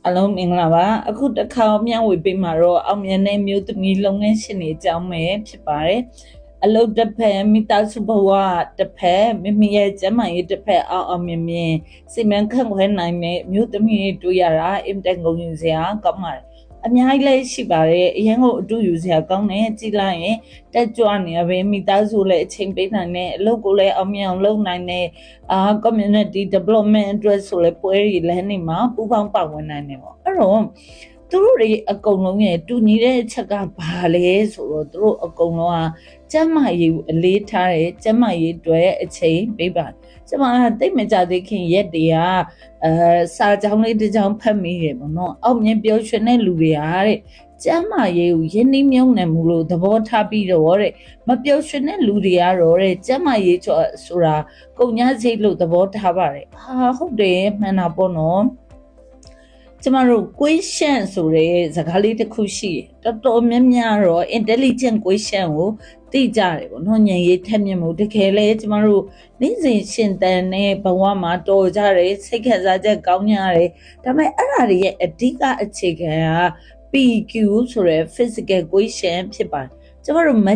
အလုံးမင်္ဂလာပါအခုတစ်ခါမျှဝေပေးမှာတော့အောင်မြင်တဲ့မျိုးသမီးလုပ်ငန်းရှင်တွေအကြောင်းပဲဖြစ်ပါတယ်အလုပ်တစ်ဖက်မိသားစုဘဝတစ်ဖက်မိမိရဲ့ကျန်းမာရေးတစ်ဖက်အောင်မြင်စီမံခန့်ခွဲနိုင်တဲ့မျိုးသမီးတွေတွေ့ရတာအင်တန်ကုန်ယူစရာကောင်းပါတယ်အများကြီးလည်းရှိပါတယ်အရင်ကအတူယူစရာကောင်းတယ်ကြည်လိုက်ရင်တက်ကြွနေရပဲမိသားစုလည်းအချိန်ပေးနိုင်တဲ့အလုပ်ကိုလည်းအောင်မြင်အောင်လုပ်နိုင်တဲ့community development အတွက်ဆိုလည်းပွဲတွေလည်းနေမှာပူးပေါင်းပါဝင်နိုင်တယ်ပေါ့အဲ့တော့သူတို့တွေအကုန်လုံးရဲ့တူညီတဲ့အချက်ကဘာလဲဆိုတော့သူတို့အကုန်လုံးကကျန်းမာရေးကိုအလေးထားတယ်ကျန်းမာရေးအတွက်အချိန်ပေးပါကျမတိတ်မကြသေးခင်ရက်တည်းကစာကြောင်းလေးတစ်ကြောင်းဖတ်မိတယ်ပေါ့နော်အောင်မြင်ပျော်ရွှင်တဲ့လူတွေကတဲ့ကျမ်းမာရေးကိုယဉ်နှီးမြုံနှံမှုလို့သဘောထားပြီးတော့တဲ့မပျော်ရွှင်တဲ့လူတွေကတော့တဲ့ကျမ်းမာရေးဆိုတာကုန်ညစိတ်လို့သဘောထားပါတယ်ဟုတ်တယ်မှန်တာပေါ့နော်ကျမတို့ question ဆိုတဲ့စကားလေးတစ်ခုရှိတယ်တော်တော်များများတော့ intelligent question ကိုသိကြတယ်ပေါ့နော်ဉာဏ်ရည်ထက်မြက်မှုတကယ်လဲကျမတို့နေ့စဉ်ရှင်သန်တဲ့ဘဝမှာတော်ကြတယ်စိတ်ခံစားချက်ကောင်းကြတယ်ဒါပေမဲ့အဲ့ဒါတွေရဲ့အဓိကအခြေခံက PQ ဆိုတဲ့ physical question ဖြစ်ပါတယ်ကျမတို့မ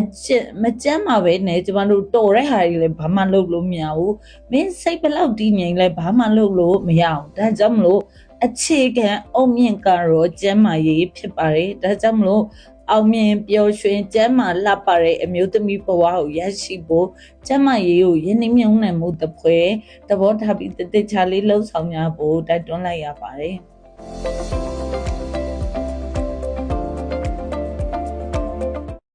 ကြမ်းပါပဲနဲ့ကျမတို့တော်တဲ့ဟာတွေလည်းဘာမှလုပ်လို့မရဘူးမင်းစိတ်ဘလောက်တည်ငြိမ်လဲဘာမှလုပ်လို့မရအောင်ဒါကြောင့်မလို့အခြေခံအုံမြင့်ကတော့ကျမ်းမာရေးဖြစ်ပါတယ်ဒါကြောင့်မလို့အောင်မြင်ပျော်ရွှင်ကျမ်းမာလှပတဲ့အမျိုးသမီးဘဝကိုရရှိဖို့ကျမ်းမာရေးကိုယဉ်နှီးမြုံနှံမှုတစ်ဖွဲသဘောထားပြီးတည်ချာလေးလှုပ်ဆောင်ကြဖို့တိုက်တွန်းလိုက်ရပါတယ်